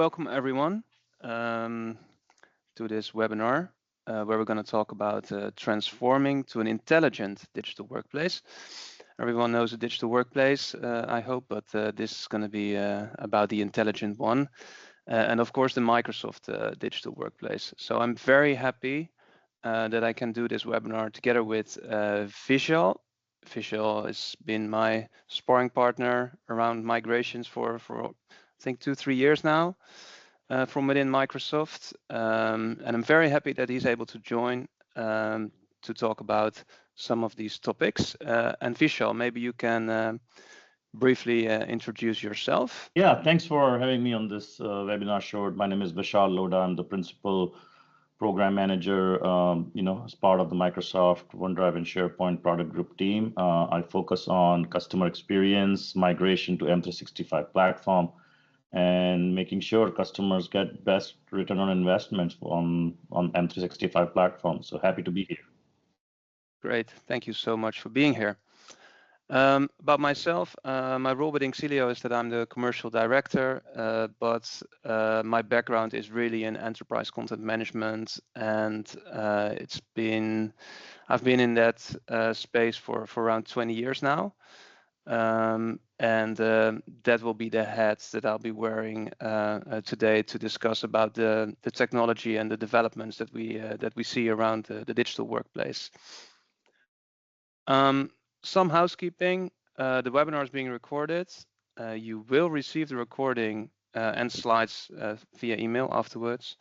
Welcome everyone to this webinar where we're going to talk about transforming to an intelligent digital workplace. Everyone knows a digital workplace, I hope, but this is going to be about the intelligent one, and of course the Microsoft digital workplace. So I'm very happy that I can do this webinar together with Xillio. Xillio has been my sparring partner around migrations for I think 2-3 years now from within Microsoft, and I'm very happy that he's able to join to talk about some of these topics. And Vishal, maybe you can briefly introduce yourself. Yeah, thanks for having me on this webinar short. My name is Vishal Loda. I'm the principal program manager, as part of the Microsoft OneDrive and SharePoint product group team. I focus on customer experience, migration to M365 platform, and making sure customers get best return on investments on M365 platform. So happy to be here. Great, thank you so much for being here. About myself, my role within Xillio is that I'm the commercial director, but my background is really in enterprise content management, and I've been in that space for around 20 years now. And that will be the hats that I'll be wearing today to discuss about the technology and the developments that we see around the digital workplace. Some housekeeping. The webinar is being recorded. You will receive the recording and slides via email afterwards.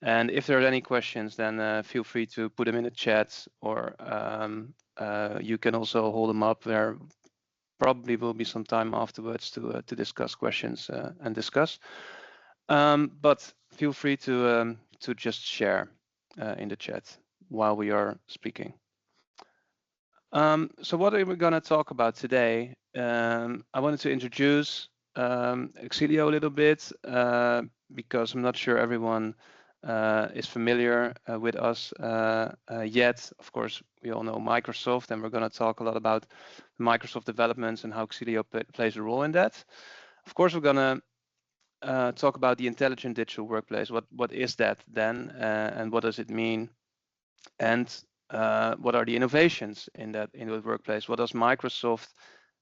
And if there are any questions, then feel free to put them in the chat, or you can also hold them up. There probably will be some time afterwards to discuss questions and discuss. But feel free to just share in the chat while we are speaking. So what are we going to talk about today? I wanted to introduce Xillio a little bit because I'm not sure everyone is familiar with us yet. Of course, we all know Microsoft, and we're going to talk a lot about Microsoft developments and how Xillio plays a role in that. Of course, we're going to talk about the intelligent digital workplace. What is that then, and what does it mean? And what are the innovations in the workplace? What does Microsoft,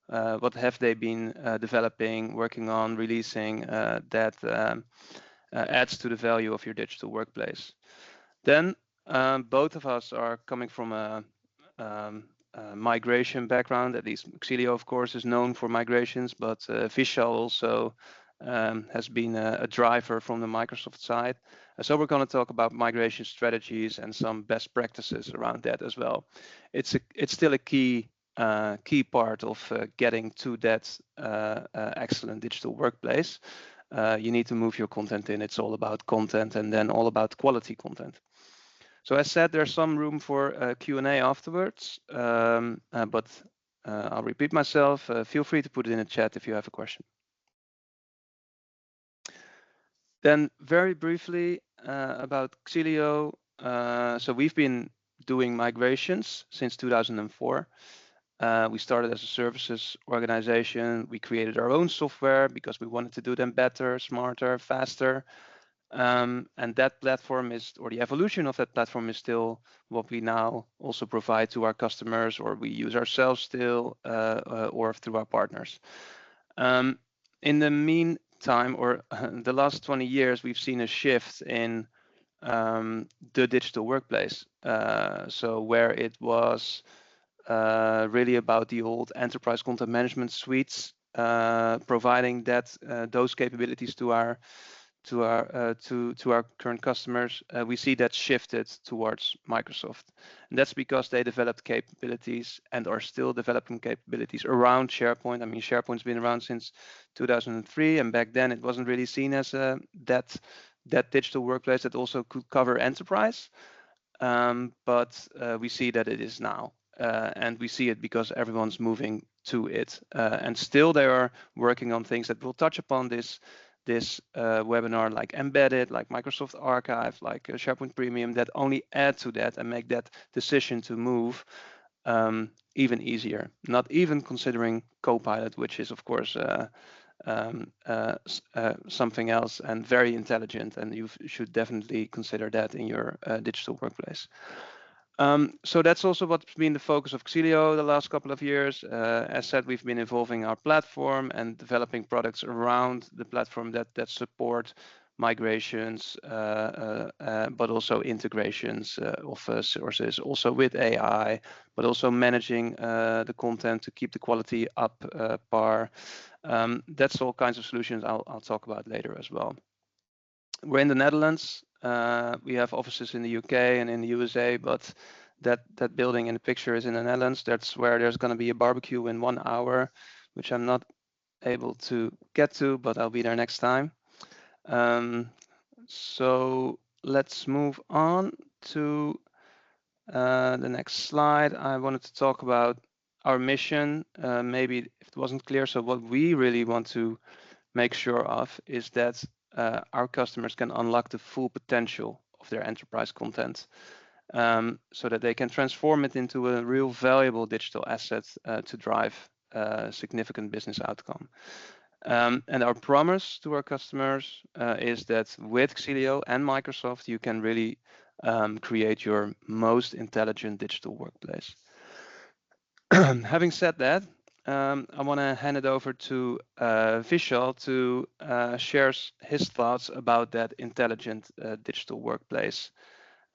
what have they been developing, working on, releasing that adds to the value of your digital workplace? Then both of us are coming from a migration background. At least Xillio, of course, is known for migrations, but Vishal also has been a driver from the Microsoft side. So we're going to talk about migration strategies and some best practices around that as well. It's still a key part of getting to that excellent digital workplace. You need to move your content in. It's all about content, and then all about quality content. So as said, there's some room for Q&A afterwards, but I'll repeat myself. Feel free to put it in the chat if you have a question. Then very briefly about Xillio. So we've been doing migrations since 2004. We started as a services organization. We created our own software because we wanted to do them better, smarter, faster. And that platform is, or the evolution of that platform is still what we now also provide to our customers, or we use ourselves still, or through our partners. In the meantime, or the last 20 years, we've seen a shift in the digital workplace. So where it was really about the old enterprise content management suites, providing that those capabilities to our current customers, we see that shifted towards Microsoft, and that's because they developed capabilities and are still developing capabilities around SharePoint. I mean, SharePoint's been around since 2003, and back then it wasn't really seen as that digital workplace that also could cover enterprise. But we see that it is now, and we see it because everyone's moving to it, and still they are working on things that we'll touch upon this webinar, like embedded, like Microsoft Archive, like SharePoint Premium, that only add to that and make that decision to move even easier. Not even considering Copilot, which is of course something else and very intelligent, and you should definitely consider that in your digital workplace. So that's also what's been the focus of Xillio the last couple of years. As said, we've been evolving our platform and developing products around the platform that support migrations, but also integrations of sources, also with AI, but also managing the content to keep the quality up par. That's all kinds of solutions I'll talk about later as well. We're in the Netherlands. We have offices in the UK and in the USA, but that building in the picture is in the Netherlands. That's where there's going to be a barbecue in 1 hour, which I'm not able to get to, but I'll be there next time. So let's move on to the next slide. I wanted to talk about our mission. Maybe if it wasn't clear, so what we really want to make sure of is that our customers can unlock the full potential of their enterprise content, so that they can transform it into a real valuable digital asset to drive significant business outcome. And our promise to our customers is that with Xillio and Microsoft, you can really create your most intelligent digital workplace. Having said that, I want to hand it over to Vishal to share his thoughts about that intelligent digital workplace.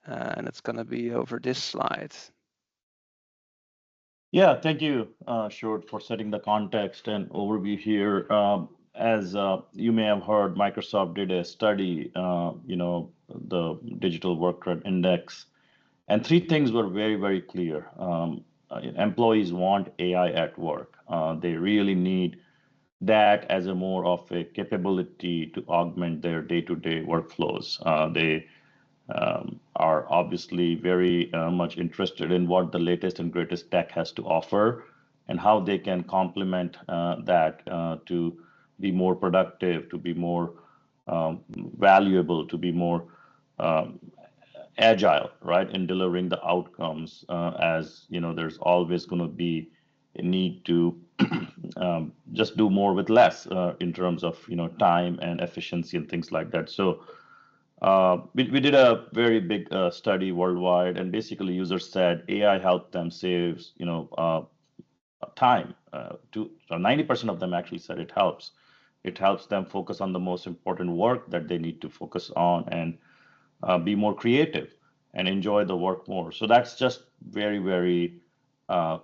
And it's going to be over this slide. Yeah, thank you, Short, for setting the context and overview here. As you may have heard, Microsoft did a study, the Digital Work Trend Index, and three things were very, very clear. Employees want AI at work. They really need that as a more of a capability to augment their day-to-day workflows. They are obviously very much interested in what the latest and greatest tech has to offer and how they can complement that to be more productive, to be more valuable, to be more agile, right, in delivering the outcomes. As you know, there's always going to be a need to just do more with less in terms of time and efficiency and things like that. So we did a very big study worldwide, and basically users said AI helped them save, time. So 90% of them actually said it helps. It helps them focus on the most important work that they need to focus on and be more creative and enjoy the work more. So that's just very, very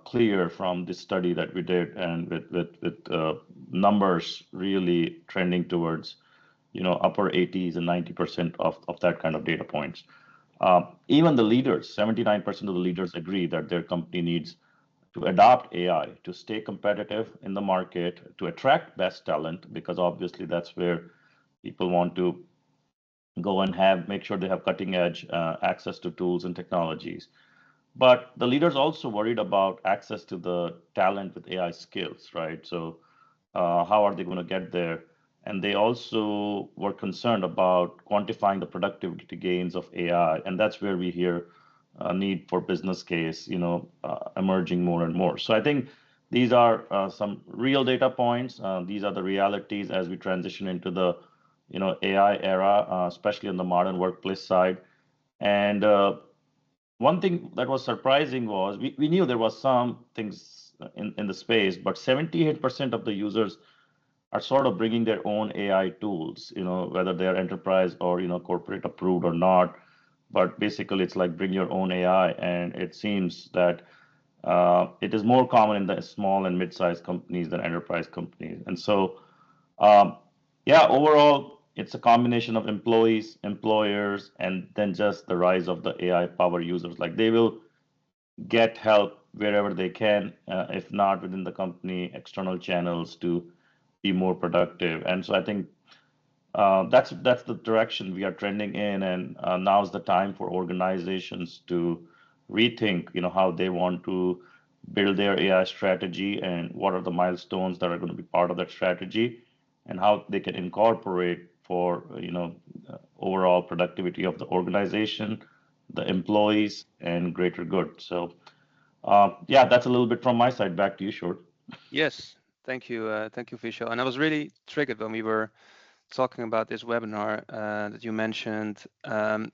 clear from this study that we did, and with numbers really trending towards upper 80s and 90% of that kind of data points. Even the leaders, 79% of the leaders agree that their company needs to adopt AI to stay competitive in the market, to attract best talent, because obviously that's where people want to go and make sure they have cutting edge access to tools and technologies. But the leaders also worried about access to the talent with AI skills, right? So how are they going to get there? And they also were concerned about quantifying the productivity gains of AI, and that's where we hear a need for business case, emerging more and more. So I think these are some real data points. These are the realities as we transition into the AI era, especially on the modern workplace side. And one thing that was surprising was we knew there was some things in the space, but 78% of the users are sort of bringing their own AI tools, whether they're enterprise or corporate approved or not. But basically, it's like bring your own AI, and it seems that it is more common in the small and mid-sized companies than enterprise companies. And so, yeah, overall, it's a combination of employees, employers, and then just the rise of the AI power users. Like they will get help wherever they can, if not within the company, external channels to be more productive. And so I think that's the direction we are trending in, and now's the time for organizations to rethink, how they want to build their AI strategy and what are the milestones that are going to be part of that strategy, and how they can incorporate for overall productivity of the organization, the employees, and greater good. So yeah, that's a little bit from my side. Back to you, Short. Yes, Thank you, Vishal. And I was really triggered when we were talking about this webinar that you mentioned.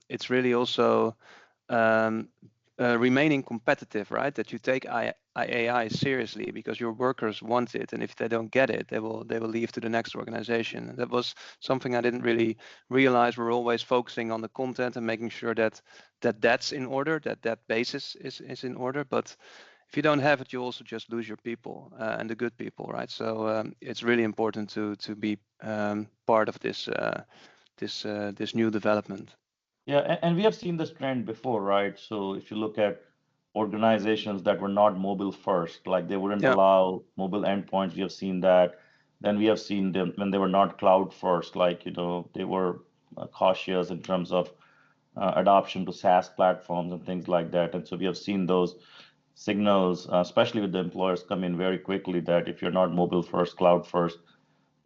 It's really also um, remaining competitive, right? That you take AI seriously because your workers want it, and if they don't get it, they will leave to the next organization. And that was something I didn't really realize. We're always focusing on the content and making sure that's in order, that basis is in order. But if you don't have it, you also just lose your people and the good people, right? So it's really important to be part of this new development. Yeah, and we have seen this trend before, right? So if you look at organizations that were not mobile first, like they wouldn't Yeah, allow mobile endpoints, we have seen that. Then we have seen them when they were not cloud first, like, they were cautious in terms of adoption to SaaS platforms and things like that. And so we have seen those signals, especially with the employers, come in very quickly that if you're not mobile first, cloud first,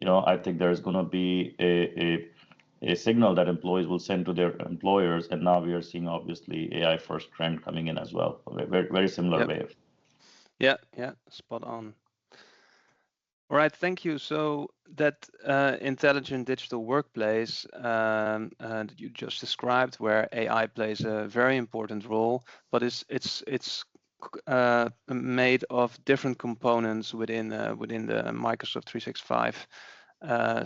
I think there's going to be a signal that employees will send to their employers. And now we are seeing obviously AI first trend coming in as well. Very, very similar yeah, wave. yeah, spot on. All right, thank you. So that intelligent digital workplace that you just described, where AI plays a very important role, but it's made of different components within the Microsoft 365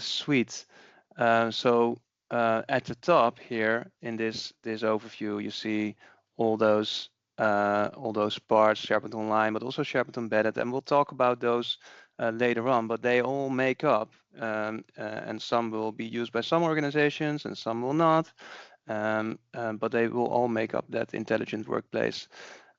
suite. So at the top here in this overview, you see all those parts, SharePoint Online, but also SharePoint Embedded, and we'll talk about those later on. But they all make up, and some will be used by some organizations and some will not. But they will all make up that intelligent workplace.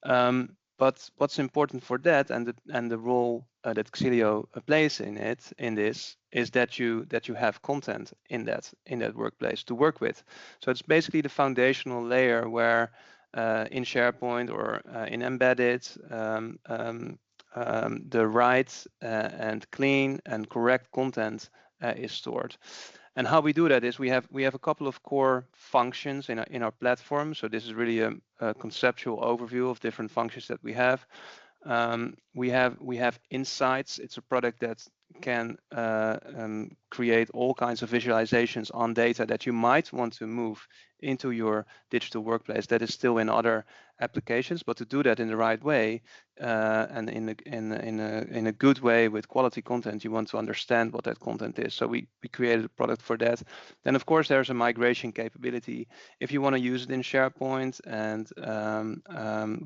But what's important for that and the role that Xillio plays in this is that you have content in that workplace to work with. So it's basically the foundational layer where in SharePoint or in Embedded the right and clean and correct content is stored. And how we do that is we have a couple of core functions in our platform. So this is really a conceptual overview of different functions that we have. We have insights. It's a product that can create all kinds of visualizations on data that you might want to move into your digital workplace that is still in other applications. But to do that in the right way and in a good way with quality content, you want to understand what that content is. So we created a product for that. Then of course there's a migration capability. If you want to use it in SharePoint and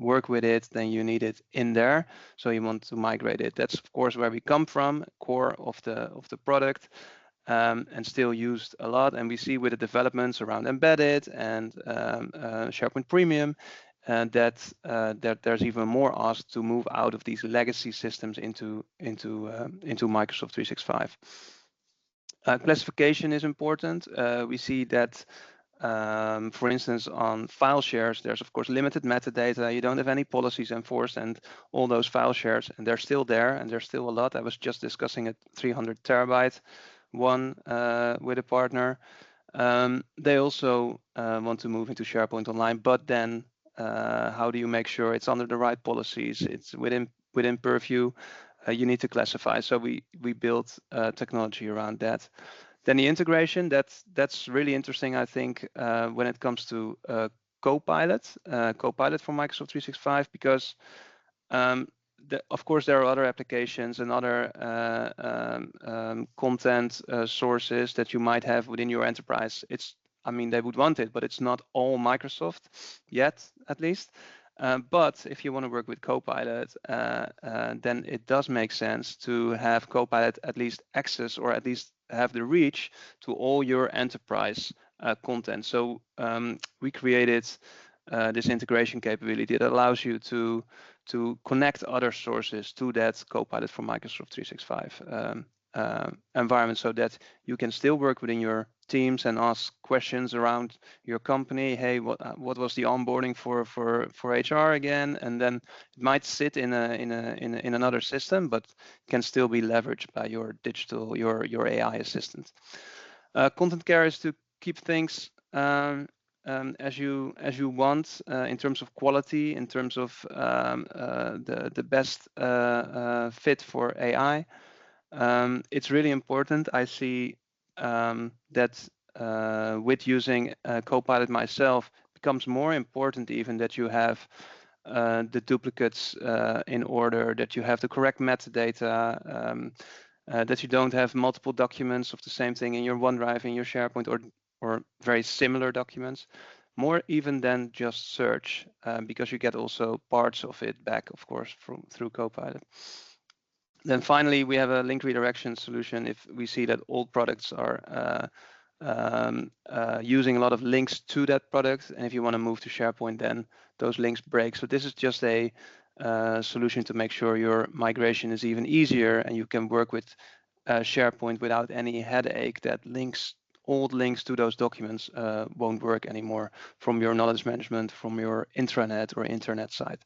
work with it, then you need it in there. So you want to migrate it. That's of course where we come from, core of the product. And still used a lot. And we see with the developments around embedded and SharePoint Premium that there's even more asked to move out of these legacy systems into Microsoft 365. Classification is important. We see that, for instance, on file shares, there's of course limited metadata. You don't have any policies enforced, and all those file shares, and they're still there, and there's still a lot. I was just discussing a 300 terabyte one with a partner. They also want to move into SharePoint Online, but then how do you make sure it's under the right policies? It's within purview. You need to classify. So we built technology around that. Then the integration, that's really interesting, I think, when it comes to Copilot for Microsoft 365, because of course there are other applications and other content sources that you might have within your enterprise. I mean, they would want it, but it's not all Microsoft yet, at least. But if you want to work with Copilot, then it does make sense to have Copilot at least access or at least have the reach to all your enterprise content. So we created this integration capability that allows you to connect other sources to that Copilot for Microsoft 365 environment, so that you can still work within your teams and ask questions around your company. Hey, what was the onboarding for HR again? And then it might sit in another system, but can still be leveraged by your AI assistant. Content care is to keep things as you want in terms of quality, in terms of the best fit for AI. it's really important. I see that with using Copilot myself, it becomes more important even that you have the duplicates in order, that you have the correct metadata, that you don't have multiple documents of the same thing in your OneDrive, in your SharePoint, or very similar documents. More even than just search, because you get also parts of it back, of course, through Copilot. Then finally, we have a link redirection solution if we see that old products are using a lot of links to that product, and if you want to move to SharePoint, then those links break. So this is just a solution to make sure your migration is even easier, and you can work with SharePoint without any headache that old links to those documents won't work anymore from your knowledge management, from your intranet or internet site.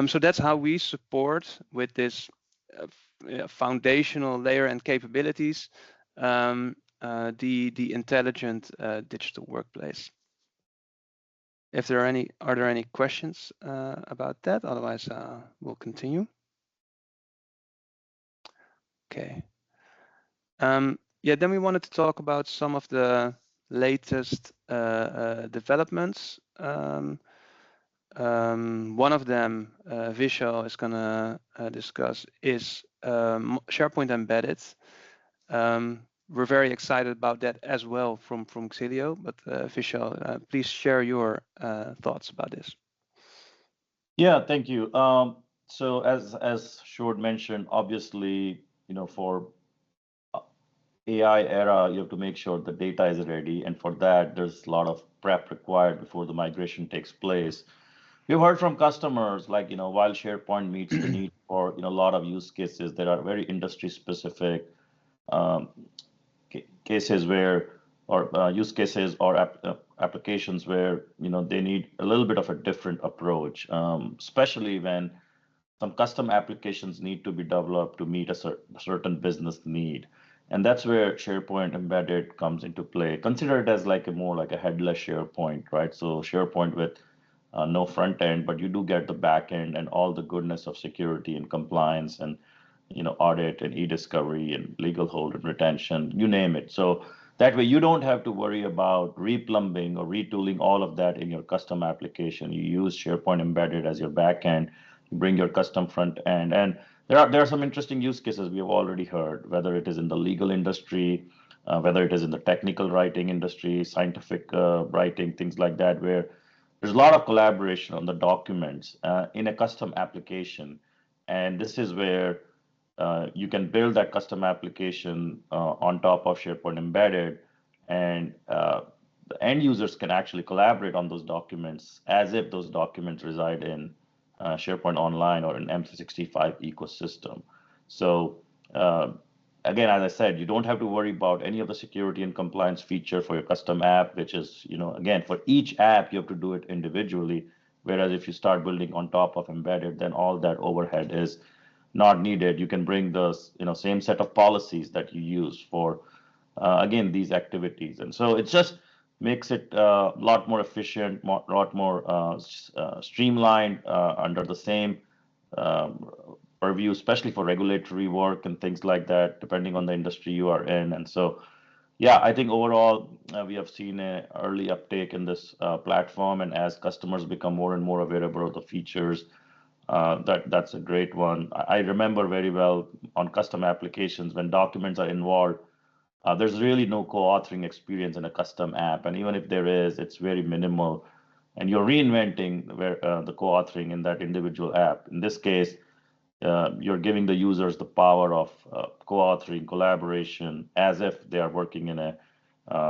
So that's how we support with this foundational layer and capabilities, the intelligent digital workplace. If there are there any questions about that? Otherwise, we'll continue. Okay. Yeah, then we wanted to talk about some of the latest developments. One of them, Vishal is going to discuss, is SharePoint Embedded. We're very excited about that as well from Xillio, but Vishal, please share your thoughts about this. Yeah, thank you. So as Short mentioned, obviously, for AI era, you have to make sure the data is ready, and for that, there's a lot of prep required before the migration takes place. We've heard from customers, like, while SharePoint meets the need for, a lot of use cases that are very industry specific, um, cases where, or use cases or applications where, they need a little bit of a different approach, especially when some custom applications need to be developed to meet a certain business need. And that's where SharePoint Embedded comes into play. Consider it as like more like a headless SharePoint, right? So SharePoint with no front end, but you do get the back end and all the goodness of security and compliance and audit and e-discovery and legal hold and retention, you name it. So that way you don't have to worry about replumbing or retooling all of that in your custom application. You use SharePoint Embedded as your back end, you bring your custom front end, and there are some interesting use cases we have already heard, whether it is in the legal industry, whether it is in the technical writing industry, scientific writing, things like that, where there's a lot of collaboration on the documents in a custom application. And this is where you can build that custom application on top of SharePoint Embedded, and the end users can actually collaborate on those documents as if those documents reside in SharePoint Online or an M365 ecosystem. So again, as I said, you don't have to worry about any of the security and compliance feature for your custom app, which is, again, for each app, you have to do it individually. Whereas if you start building on top of embedded, then all that overhead is not needed. You can bring the, same set of policies that you use for, again, these activities. And so it just makes it a lot more efficient, a lot more streamlined under the same purview, especially for regulatory work and things like that, depending on the industry you are in. And so, yeah, I think overall we have seen an early uptake in this platform, and as customers become more and more aware of the features, that's a great one. I remember very well on custom applications when documents are involved. There's really no co-authoring experience in a custom app, and even if there is, it's very minimal. And you're reinventing the co-authoring in that individual app. In this case, you're giving the users the power of co-authoring, collaboration, as if they are working in a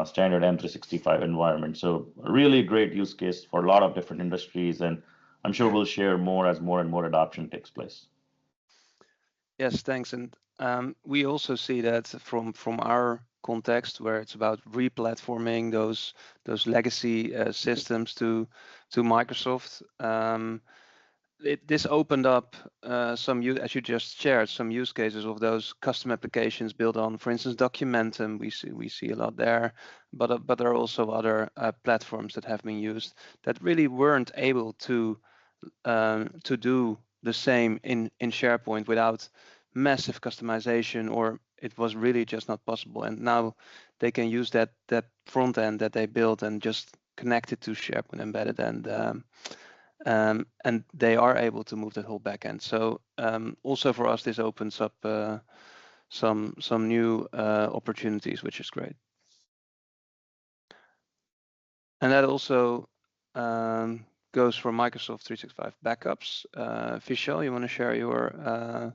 standard M365 environment. So a really great use case for a lot of different industries, and I'm sure we'll share more as more and more adoption takes place. Yes, thanks. And we also see that from our context, where it's about replatforming those legacy systems to Microsoft. This opened up some, as you just shared, some use cases of those custom applications built on, for instance, Documentum. We see a lot there, but there are also other platforms that have been used that really weren't able to do the same in SharePoint without massive customization, or it was really just not possible. And now they can use that front end that they built and just connect it to SharePoint Embedded, and they are able to move that whole backend. So also for us, this opens up some new opportunities, which is great. And that also goes for Microsoft 365 backups. Vishal, you want to share your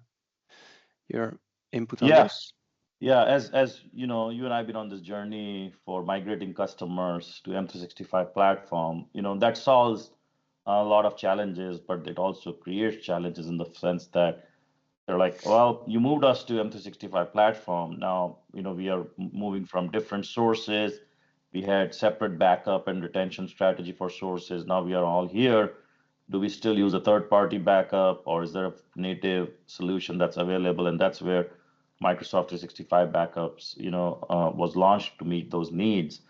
input on this? Yeah, as you know, you and I've been on this journey for migrating customers to M365 platform. That solves a lot of challenges, but it also creates challenges in the sense that they're like, well, you moved us to M365 platform. Now, we are moving from different sources. We had separate backup and retention strategy for sources. Now we are all here. Do we still use a third-party backup, or is there a native solution that's available? And that's where Microsoft 365 backups, was launched to meet those needs.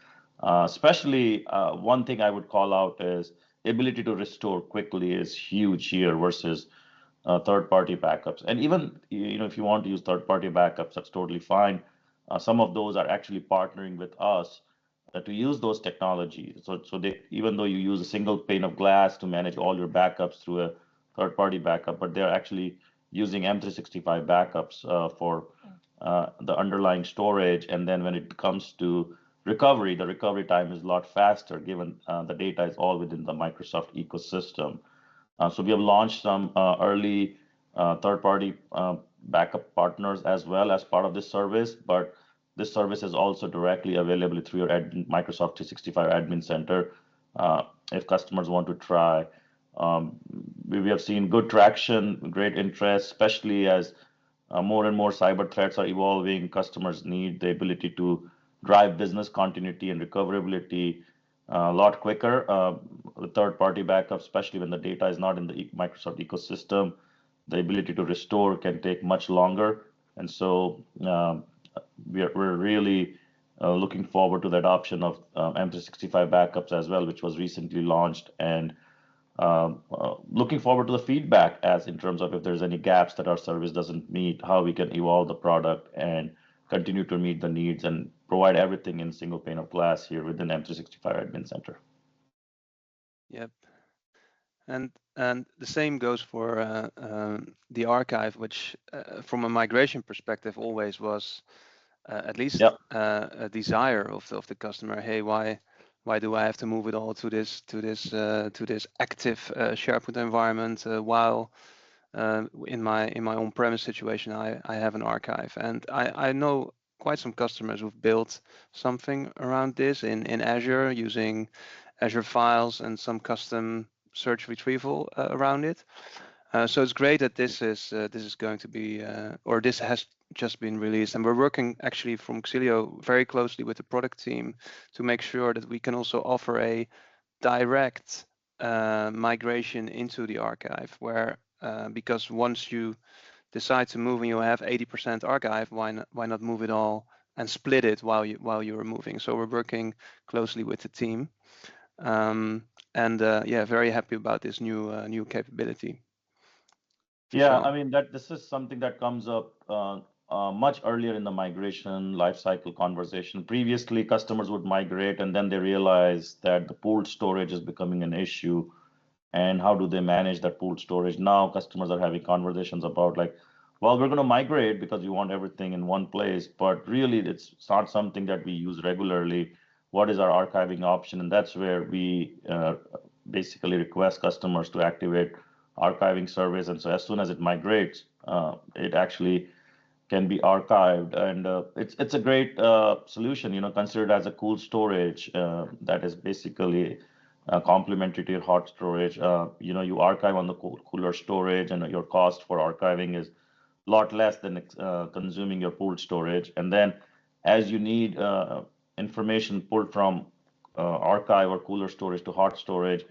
Especially one thing I would call out is the ability to restore quickly is huge here versus third-party backups. And even if you want to use third-party backups, that's totally fine. Some of those are actually partnering with us to use those technologies. So they, even though you use a single pane of glass to manage all your backups through a third-party backup, but they're actually using M365 backups for the underlying storage. And then when it comes to recovery, the recovery time is a lot faster given the data is all within the Microsoft ecosystem. So we have launched some early third-party backup partners as well as part of this service, but this service is also directly available through your Microsoft 365 Admin Center if customers want to try. We have seen good traction, great interest, especially as more and more cyber threats are evolving. Customers need the ability to drive business continuity and recoverability a lot quicker with third-party backup, especially when the data is not in the Microsoft ecosystem. The ability to restore can take much longer, and so we're really looking forward to the adoption of M365 backups as well, which was recently launched, and looking forward to the feedback as in terms of if there's any gaps that our service doesn't meet, how we can evolve the product and continue to meet the needs and provide everything in single pane of glass here within M365 Admin Center. Yep. And the same goes for the archive, which from a migration perspective always was at least a desire of the customer. Hey, why do I have to move it all to this active SharePoint environment while in my on-premise situation I have an archive? And I know quite some customers who've built something around this in Azure using Azure files and some custom search retrieval around it. So it's great that this is going to be or this has just been released, and we're working actually from Xillio very closely with the product team to make sure that we can also offer a direct migration into the archive, where because once you decide to move and you have 80% archive, why not move it all and split it while you're moving? So we're working closely with the team, and yeah, very happy about this new capability. Yeah, I mean this is something that comes up much earlier in the migration lifecycle conversation. Previously, customers would migrate and then they realize that the pooled storage is becoming an issue, and how do they manage that pooled storage? Now customers are having conversations about like, well, we're going to migrate because we want everything in one place, but really it's not something that we use regularly. What is our archiving option? And that's where we basically request customers to activate archiving service. And so as soon as it migrates, it actually can be archived, and it's a great solution, considered as a cool storage that is basically complementary to your hot storage. You archive on the cooler storage, and your cost for archiving is a lot less than consuming your pooled storage. And then as you need information pulled from archive or cooler storage to hot storage,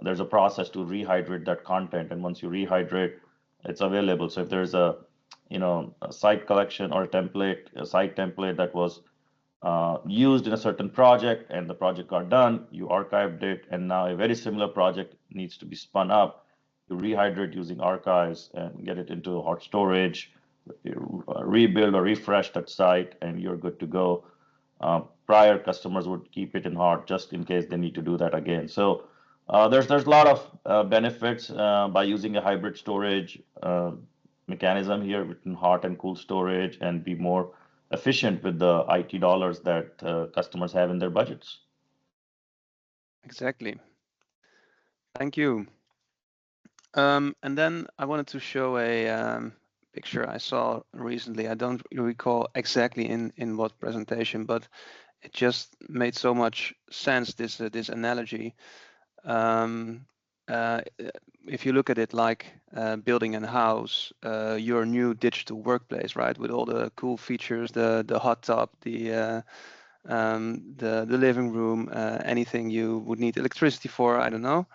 there's a process to rehydrate that content, and once you rehydrate, it's available. So if there's a site collection or a site template that was used in a certain project and the project got done, you archived it, and now a very similar project needs to be spun up, you rehydrate using archives and get it into hot storage, you rebuild or refresh that site, and you're good to go. Prior customers would keep it in hot just in case they need to do that again. So there's a lot of benefits by using a hybrid storage mechanism here between hot and cool storage, and be more efficient with the IT dollars that customers have in their budgets. Exactly. Thank you. And then I wanted to show a picture I saw recently. I don't recall exactly in what presentation, but it just made so much sense, this analogy. Um, if you look at it like building a house, your new digital workplace, right, with all the cool features, the hot tub, the living room, anything you would need electricity for, I don't know.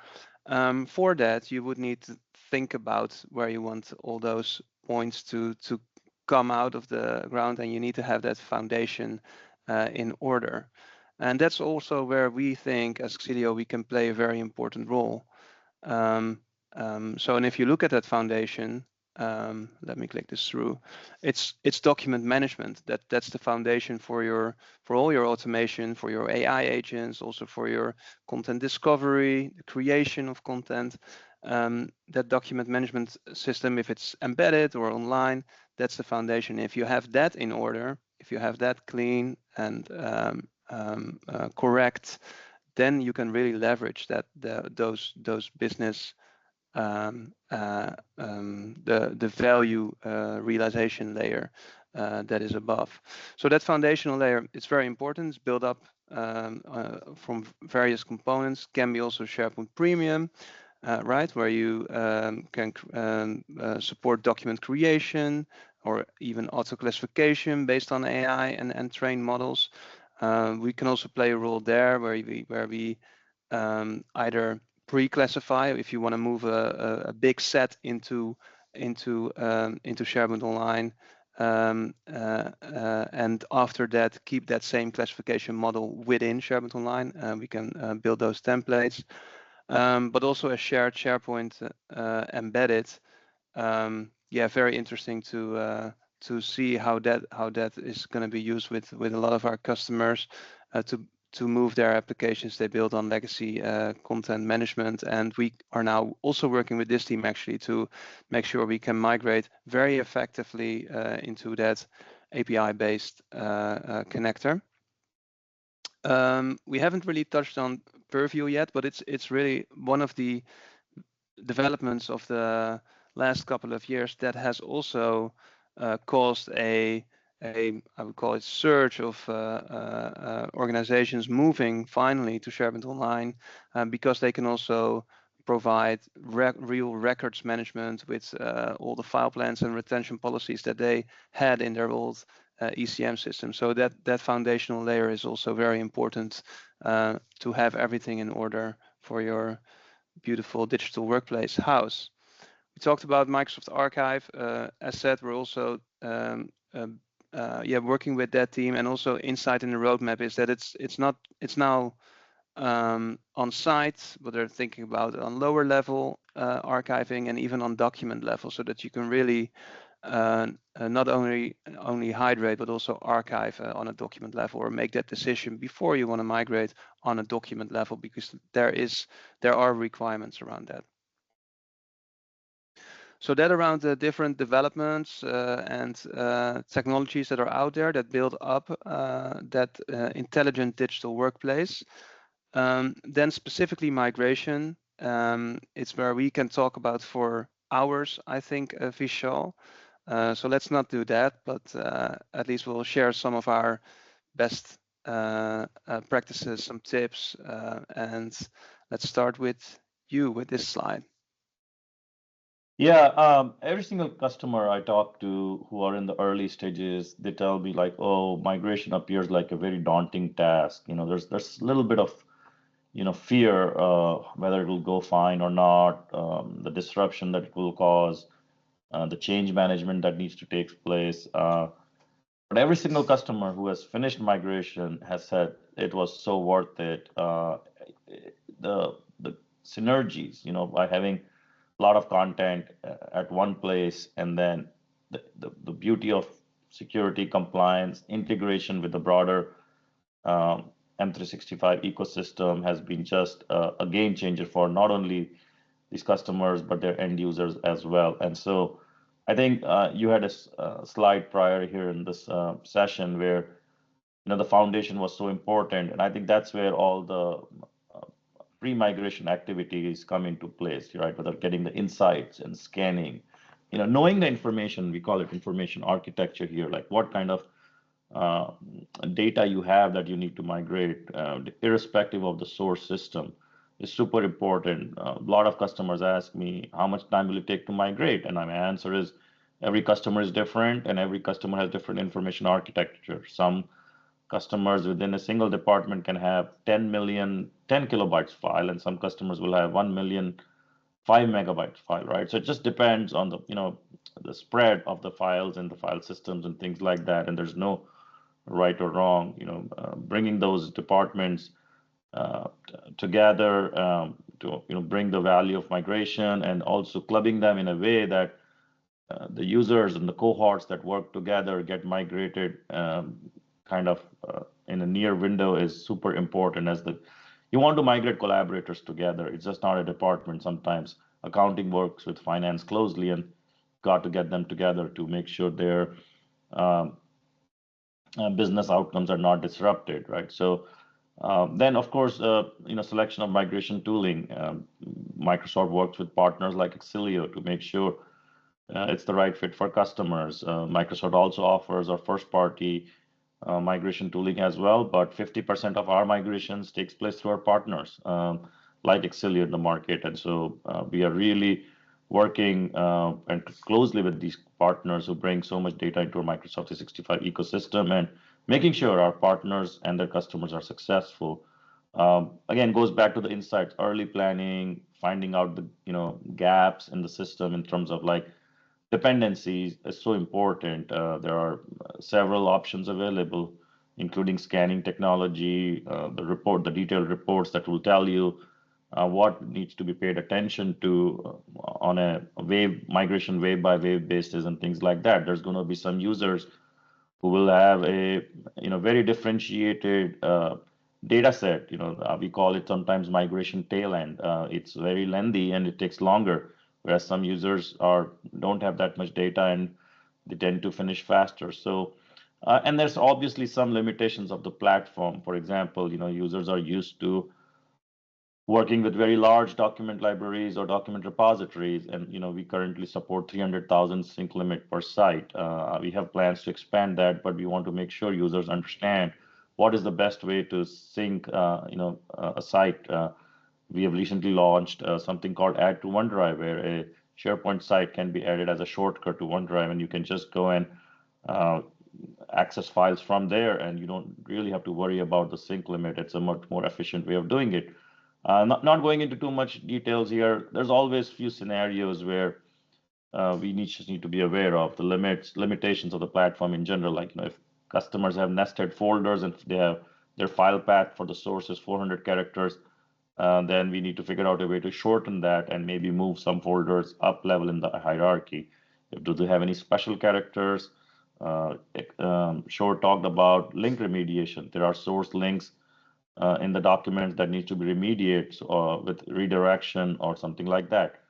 For that, you would need to think about where you want all those points to come out of the ground, and you need to have that foundation in order. And that's also where we think as Xillio we can play a very important role. And if you look at that foundation, let me click this through. It's document management. That's the foundation for all your automation, for your AI agents, also for your content discovery, the creation of content. That document management system, if it's embedded or online, that's the foundation. If you have that in order, if you have that clean and correct, then you can really leverage those business the value realization layer that is above. So that foundational layer is very important. It's built up from various components. Can be also SharePoint Premium, right, where you can support document creation or even auto classification based on AI and trained models. We can also play a role there where we either pre-classify if you want to move a big set into SharePoint Online, and after that keep that same classification model within SharePoint Online. We can build those templates, but also a shared SharePoint embedded. Yeah, very interesting to see how that is going to be used with a lot of our customers to move their applications they build on legacy content management. And we are now also working with this team actually to make sure we can migrate very effectively into that API-based connector. We haven't really touched on Purview yet, but it's really one of the developments of the last couple of years that has also caused I would call it surge of organizations moving finally to SharePoint Online, because they can also provide real records management with all the file plans and retention policies that they had in their old ECM system. So that foundational layer is also very important to have everything in order for your beautiful digital workplace house. We talked about Microsoft Archive. As said, we're also working with that team, and also insight in the roadmap is that it's now on site, but they're thinking about on lower level archiving and even on document level, so that you can really not only hydrate but also archive on a document level, or make that decision before you want to migrate on a document level, because there are requirements around that. So that around the different developments and technologies that are out there that build up that intelligent digital workplace. Then specifically migration, it's where we can talk about for hours, I think, Vishal. So let's not do that, but at least we'll share some of our best practices, some tips, and let's start with you with this slide. Yeah, every single customer I talk to who are in the early stages, they tell me like, oh, migration appears like a very daunting task. There's a little bit of, fear whether it will go fine or not, the disruption that it will cause, the change management that needs to take place. But every single customer who has finished migration has said it was so worth it. The synergies, by having a lot of content at one place, and then the beauty of security compliance integration with the broader M365 ecosystem has been just a game changer for not only these customers but their end users as well. And so I think you had a slide prior here in this session where the foundation was so important, and I think that's where all the pre-migration activities come into place, right? Whether getting the insights and scanning, knowing the information, we call it information architecture here, like what kind of uh, data you have that you need to migrate, irrespective of the source system, is super important. A lot of customers ask me, how much time will it take to migrate? And my answer is, every customer is different, and every customer has different information architecture. Some customers within a single department can have 10 million 10 kilobytes file, and some customers will have 1 million 5 megabytes file, right? So it just depends on the spread of the files and the file systems and things like that, and there's no right or wrong. Bringing those departments together to bring the value of migration, and also clubbing them in a way that the users and the cohorts that work together get migrated kind of in a near window is super important, as you want to migrate collaborators together. It's just not a department. Sometimes accounting works with finance closely, and got to get them together to make sure their um, business outcomes are not disrupted, right? So then, of course, selection of migration tooling. Microsoft works with partners like Xillio to make sure it's the right fit for customers. Microsoft also offers our first-party migration tooling as well, but 50% of our migrations takes place through our partners, like Xillio in the market. And so we are really working and closely with these partners who bring so much data into our Microsoft 365 ecosystem, and making sure our partners and their customers are successful. Again, goes back to the insights, early planning, finding out the gaps in the system in terms of like dependencies is so important. There are several options available, including scanning technology, the detailed reports that will tell you what needs to be paid attention to on a migration wave by wave basis and things like that. There's going to be some users who will have a very differentiated data set. We call it sometimes migration tail end. It's very lengthy and it takes longer, whereas some users don't have that much data and they tend to finish faster. So, and there's obviously some limitations of the platform. For example, users are used to working with very large document libraries or document repositories, and we currently support 300,000 sync limit per site. We have plans to expand that, but we want to make sure users understand what is the best way to sync a site. We have recently launched something called Add to OneDrive, where a SharePoint site can be added as a shortcut to OneDrive, and you can just go and uh, access files from there, and you don't really have to worry about the sync limit. It's a much more efficient way of doing it. Not going into too much details here. There's always few scenarios where just need to be aware of the limitations of the platform in general. Like, if customers have nested folders and they have their file path for the source is 400 characters, then we need to figure out a way to shorten that and maybe move some folders up level in the hierarchy. Do they have any special characters? Short talked about link remediation. There are source links in the documents that needs to be remediated with redirection or something like that.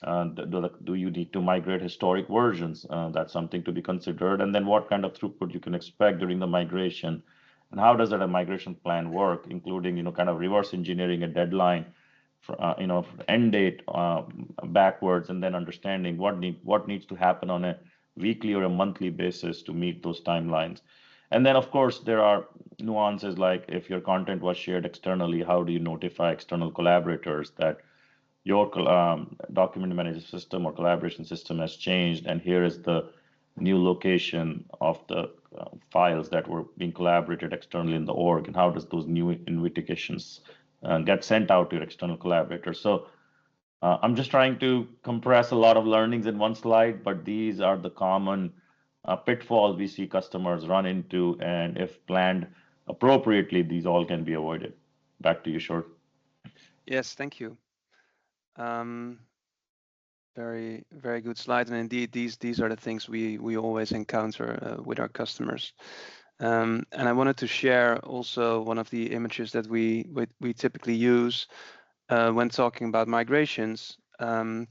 Do you need to migrate historic versions? That's something to be considered. And then what kind of throughput you can expect during the migration, and how does that a migration plan work, including kind of reverse engineering a deadline for, end date backwards, and then understanding what needs to happen on a weekly or a monthly basis to meet those timelines. And then, of course, there are nuances like if your content was shared externally, how do you notify external collaborators that your document management system or collaboration system has changed, and here is the new location of the files that were being collaborated externally in the org, and how does those new invitations get sent out to your external collaborators. So I'm just trying to compress a lot of learnings in one slide, but these are the common pitfalls we see customers run into, and if planned appropriately, these all can be avoided. Back to you, Short. Yes, thank you. Um, Very, very good slide. And indeed, these are the things we always encounter with our customers. And I wanted to share also one of the images that we typically use when talking about migrations. And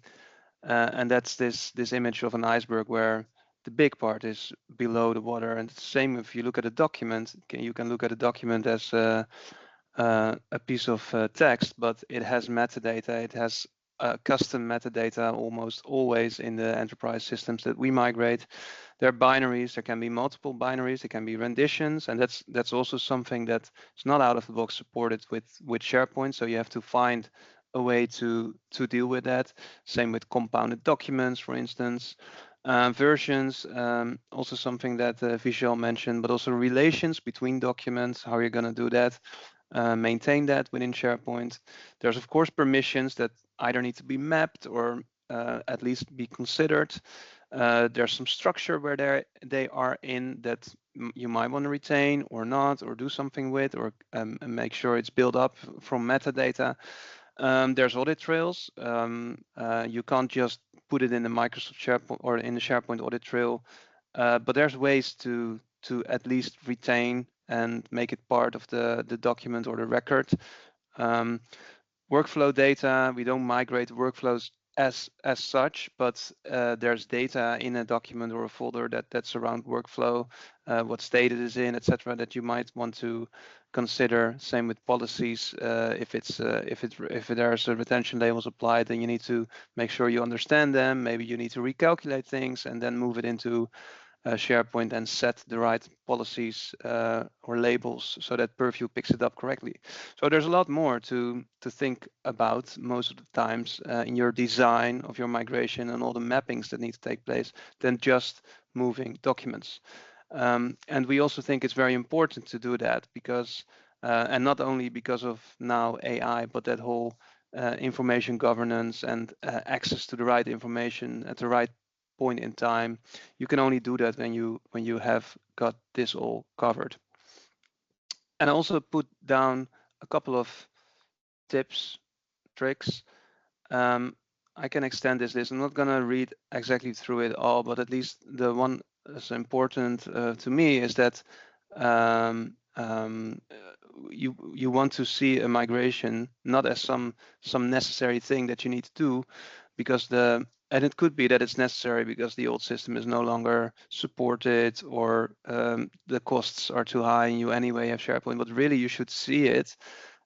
that's this image of an iceberg where the big part is below the water. And it's the same if you look at a document. You can look at a document as a piece of text, but it has metadata. It has custom metadata almost always in the enterprise systems that we migrate. There are binaries. There can be multiple binaries. There can be renditions, and that's also something that is not out of the box supported with SharePoint. So you have to find a way to deal with that. Same with compounded documents, for instance. Versions, also something that Vishal mentioned, but also relations between documents, how you're going to do that, maintain that within SharePoint. There's of course permissions that either need to be mapped or at least be considered. There's some structure where they are in that you might want to retain or not, or do something with, or make sure it's built up from metadata. There's audit trails. You can't just put it in the Microsoft SharePoint or in the SharePoint audit trail, but there's ways to at least retain and make it part of the document or the record. Workflow data, we don't migrate workflows as such, but there's data in a document or a folder that's around workflow, what state it is in, etc., that you might want to consider. Same with policies. If there's a retention labels applied, then you need to make sure you understand them. Maybe you need to recalculate things and then move it into SharePoint and set the right policies or labels so that Purview picks it up correctly. So there's a lot more to think about most of the times in your design of your migration and all the mappings that need to take place than just moving documents. And we also think it's very important to do that because, and not only because of now AI, but that whole information governance and access to the right information at the right point in time. You can only do that when you have got this all covered. And I also put down a couple of tips, tricks. Um, I can extend this. I'm not gonna read exactly through it all, but at least the one that's important to me is that um, um, you want to see a migration not as some necessary thing that you need to do, because and it could be that it's necessary because the old system is no longer supported or the costs are too high and you anyway have SharePoint, but really you should see it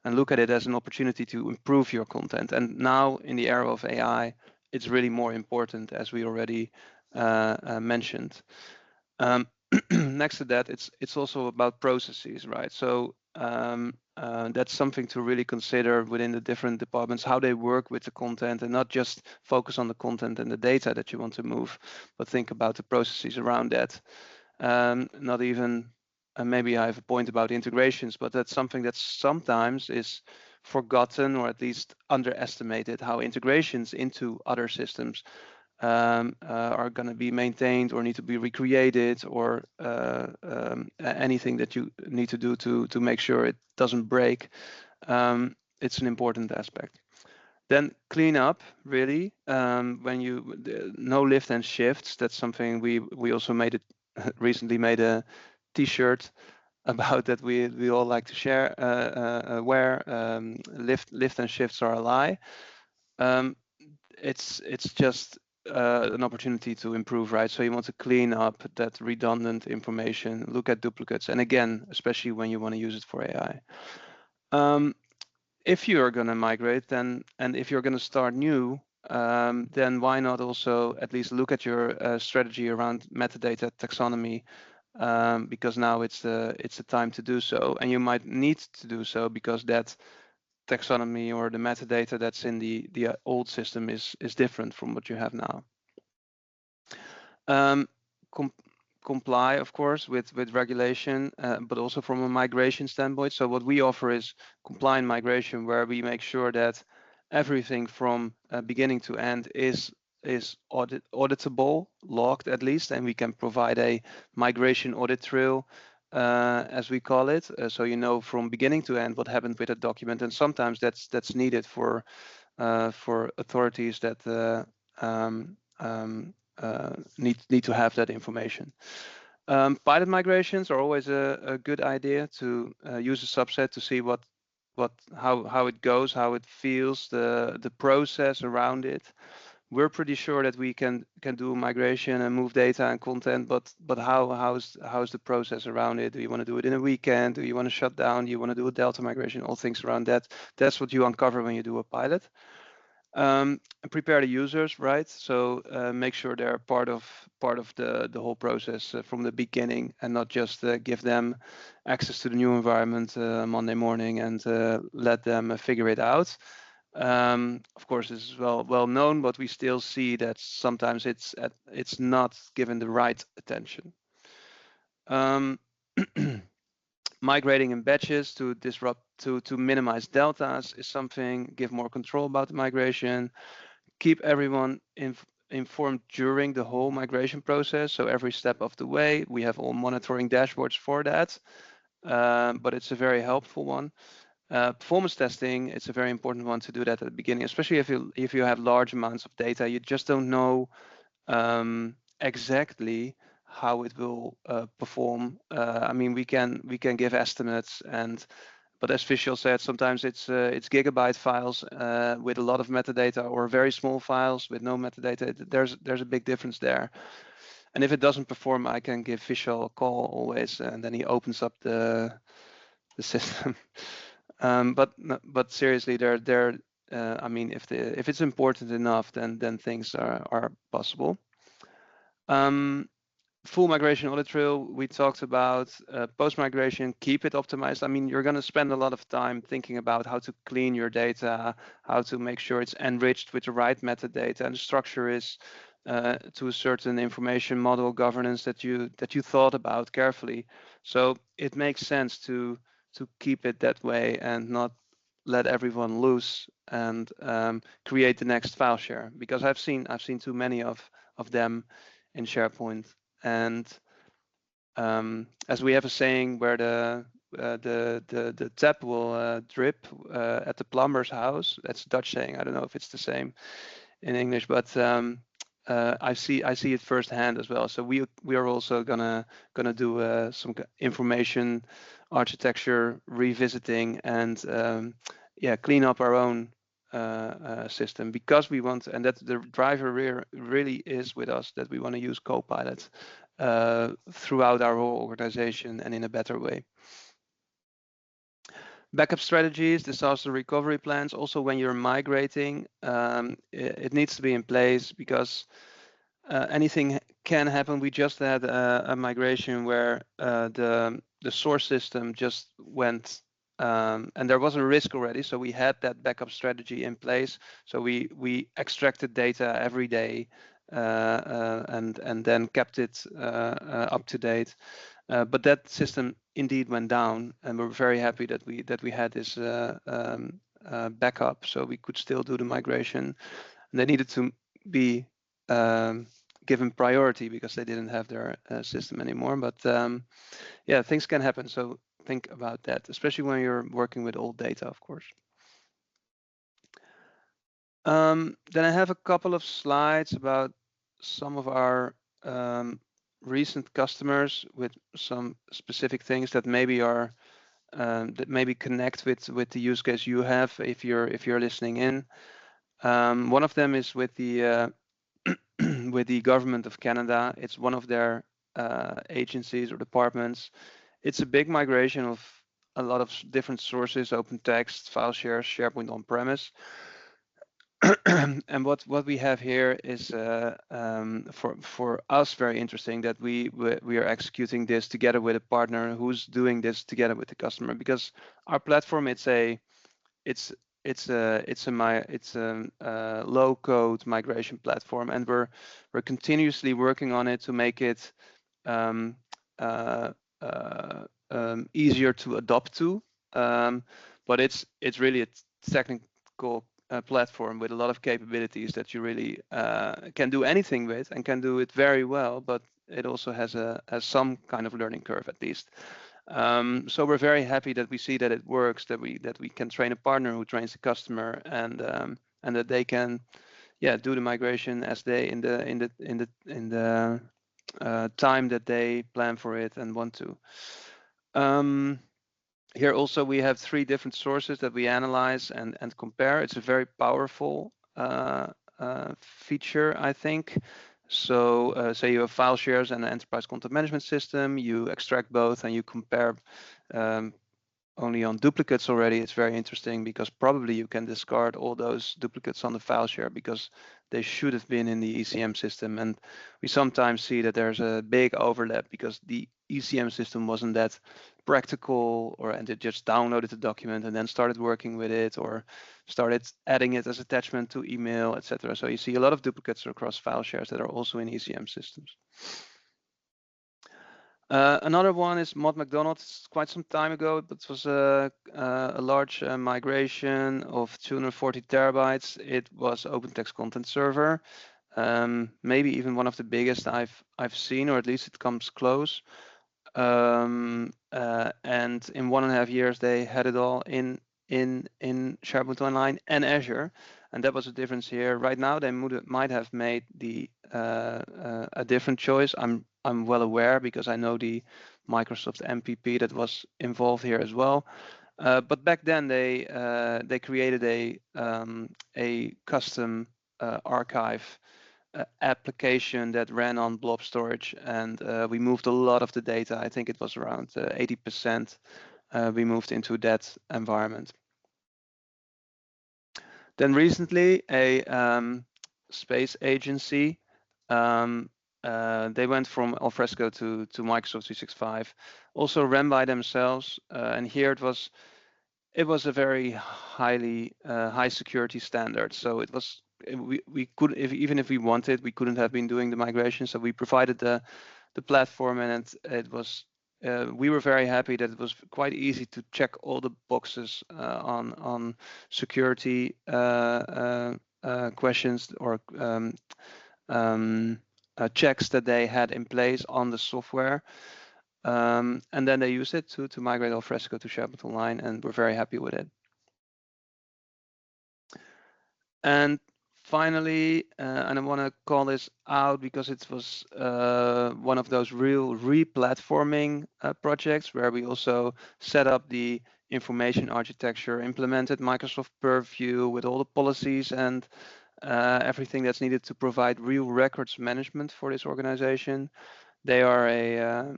and look at it as an opportunity to improve your content. And now in the era of AI, it's really more important, as we already mentioned. Next to that, it's also about processes, right? So that's something to really consider within the different departments, how they work with the content, and not just focus on the content and the data that you want to move, but think about the processes around that. Not even, maybe I have a point about integrations, but that's something that sometimes is forgotten or at least underestimated, how integrations into other systems are going to be maintained or need to be recreated, or anything that you need to do to make sure it doesn't break. It's an important aspect. Then clean up, really. When no lift and shifts. That's something we also made it recently made a T-shirt about that we all like to share. Where lift and shifts are a lie. It's just an opportunity to improve, right? So you want to clean up that redundant information, look at duplicates, and again, especially when you want to use it for AI. If you're going to migrate, then, and if you're going to start new, then why not also at least look at your strategy around metadata taxonomy, because now it's the time to do so, and you might need to do so because that taxonomy or the metadata that's in the old system is different from what you have now. Comply, of course, with regulation, but also from a migration standpoint. So what we offer is compliant migration, where we make sure that everything from beginning to end is auditable, logged at least, and we can provide a migration audit trail, as we call it, so you know from beginning to end what happened with a document. And sometimes that's needed for authorities that need to have that information. Pilot migrations are always a good idea to use a subset to see how it goes, how it feels, the process around it. We're pretty sure that we can do migration and move data and content, but how's the process around it? Do you want to do it in a weekend? Do you want to shut down? Do you want to do a delta migration? All things around that. That's what you uncover when you do a pilot. And prepare the users, right? So make sure they're part of the whole process from the beginning, and not just give them access to the new environment Monday morning and let them figure it out. Of course, this is well known, but we still see that sometimes it's not given the right attention. Migrating in batches to minimize deltas is something. Give more control about the migration. Keep everyone informed during the whole migration process. So every step of the way, we have all monitoring dashboards for that. But it's a very helpful one. Performance testing, it's a very important one to do that at the beginning, especially if you have large amounts of data. You just don't know exactly how it will perform. I mean, we can give estimates, but as Vishal said, sometimes it's gigabyte files with a lot of metadata, or very small files with no metadata. There's a big difference there. And if it doesn't perform, I can give Vishal a call always, and then he opens up the system. But seriously, I mean, if it's important enough, then things are possible. Full migration audit trail we talked about. Post migration, keep it optimized. I mean, you're going to spend a lot of time thinking about how to clean your data, how to make sure it's enriched with the right metadata, and the structure is to a certain information model governance that you thought about carefully. So it makes sense to keep it that way and not let everyone loose and create the next file share, because I've seen too many of them in SharePoint. And as we have a saying where the tap will drip at the plumber's house. That's a Dutch saying. I don't know if it's the same in English, but I see it firsthand as well. So we are also gonna do some information architecture revisiting and clean up our own system, because we want, and that the driver really is with us, that we want to use Copilot throughout our whole organization and in a better way. Backup strategies, disaster recovery plans. Also, when you're migrating, it needs to be in place, because anything can happen. We just had a migration where the source system just went, and there was a risk already. So we had that backup strategy in place. So we extracted data every day and then kept it up to date. But that system indeed went down, and we're very happy that we had this backup, so we could still do the migration. And they needed to be given priority because they didn't have their system anymore. But yeah, things can happen. So think about that, especially when you're working with old data, of course. Then I have a couple of slides about some of our recent customers with some specific things that maybe are that maybe connect with the use case you have if you're listening in. One of them is with the with the government of Canada. It's one of their agencies or departments. It's a big migration of a lot of different sources: OpenText, file shares, SharePoint on-premise. And what we have here is for us very interesting, that we are executing this together with a partner who's doing this together with the customer, because our platform, it's a low code migration platform, and we're continuously working on it to make it easier to adopt to. But it's really a technical platform with a lot of capabilities that you really can do anything with, and can do it very well, but it also has some kind of learning curve at least. So we're very happy that we see that it works, that we can train a partner who trains the customer, and that they can do the migration as they in the time that they plan for it and want to. Here also we have 3 different sources that we analyze and compare. It's a very powerful feature, I think. So say you have file shares and an enterprise content management system, you extract both and you compare only on duplicates already. It's very interesting because probably you can discard all those duplicates on the file share because they should have been in the ECM system. And we sometimes see that there's a big overlap because the ECM system wasn't that practical, and it just downloaded the document and then started working with it or started adding it as attachment to email, etc. So you see a lot of duplicates across file shares that are also in ECM systems. Another one is Mod McDonald's. Quite some time ago, it was a large migration of 240 terabytes. It was OpenText content server, maybe even one of the biggest I've seen, or at least it comes close. And in 1.5 years, they had it all in SharePoint Online and Azure, and that was the difference here. Right now, they might have made a different choice. I'm well aware because I know the Microsoft MPP that was involved here as well. But back then they created a custom archive application that ran on blob storage, and we moved a lot of the data. I think it was around 80%. We moved into that environment. Then recently, a space agency. They went from Alfresco to Microsoft 365, also ran by themselves, and here it was a very high security standard. So it was we could, even if we wanted, we couldn't have been doing the migration. So we provided the platform, and it was we were very happy that it was quite easy to check all the boxes on security questions or checks that they had in place on the software. And then they used it to migrate Alfresco to SharePoint Online, and we're very happy with it. And finally, and I want to call this out because it was one of those real re-platforming projects where we also set up the information architecture, implemented Microsoft Purview with all the policies and everything that's needed to provide real records management for this organization. They are a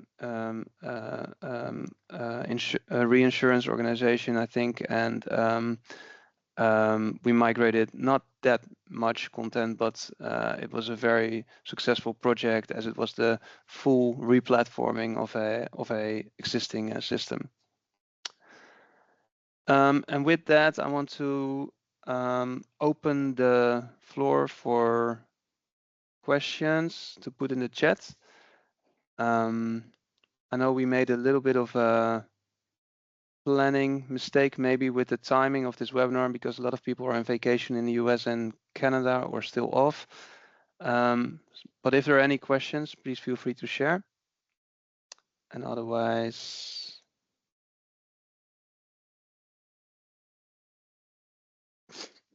reinsurance organization, I think, and we migrated not that much content, but it was a very successful project as it was the full replatforming of a existing system. And with that, I want to open the floor for questions to put in the chat. I know we made a little bit of a planning mistake maybe with the timing of this webinar because a lot of people are on vacation in the US and Canada or still off. But if there are any questions, please feel free to share. And otherwise,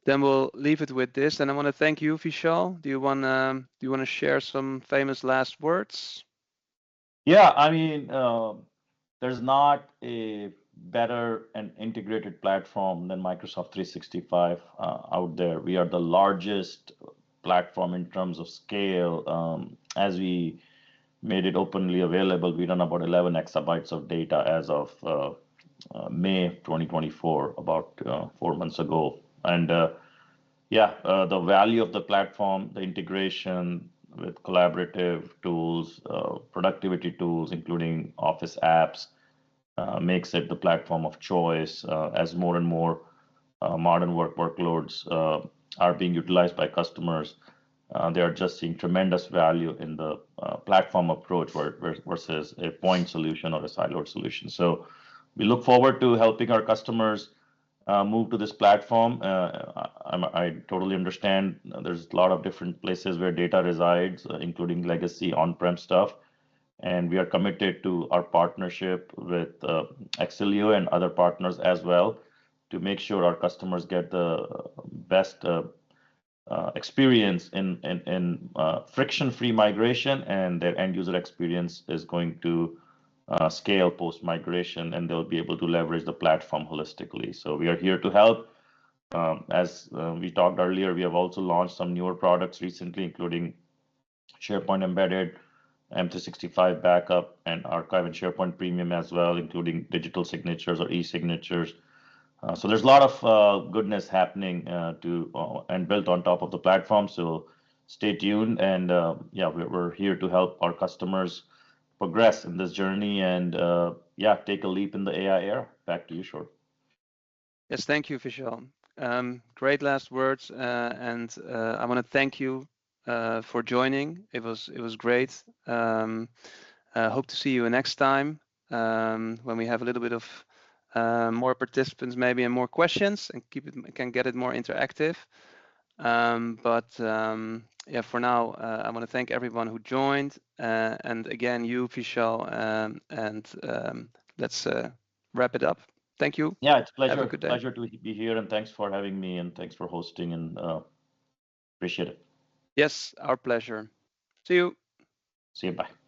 then we'll leave it with this. And I want to thank you, Vishal. Do you want to share some famous last words? Yeah, I mean, there's not a better and integrated platform than Microsoft 365 out there. We are the largest platform in terms of scale. As we made it openly available, we run about 11 exabytes of data as of May 2024, about 4 months ago. And the value of the platform, the integration with collaborative tools, productivity tools, including Office apps, makes it the platform of choice as more and more modern workloads are being utilized by customers. They are just seeing tremendous value in the platform approach versus a point solution or a siloed solution. So we look forward to helping our customers move to this platform. I totally understand there's a lot of different places where data resides, including legacy on-prem stuff. And we are committed to our partnership with Xillio and other partners as well to make sure our customers get the best experience in friction-free migration, and their end user experience is going to scale post-migration, and they'll be able to leverage the platform holistically. So we are here to help. As we talked earlier, we have also launched some newer products recently, including SharePoint Embedded, M365 Backup, and Archive and SharePoint Premium as well, including digital signatures or e-signatures. So there's a lot of goodness happening and built on top of the platform. So stay tuned, and yeah, we're here to help our customers progress in this journey and yeah, take a leap in the AI era. Back to you, Short. Yes, thank you, Vishal. Great last words, and I want to thank you for joining. It was great. Hope to see you next time when we have a little bit of more participants, maybe, and more questions, and can get it more interactive. Yeah, for now, I want to thank everyone who joined, and again, you, Vishal, and let's wrap it up. Thank you. Yeah, it's Have a good day. pleasure to be here, and thanks for having me, and thanks for hosting, and appreciate it. Yes, our pleasure. See you. See you. Bye.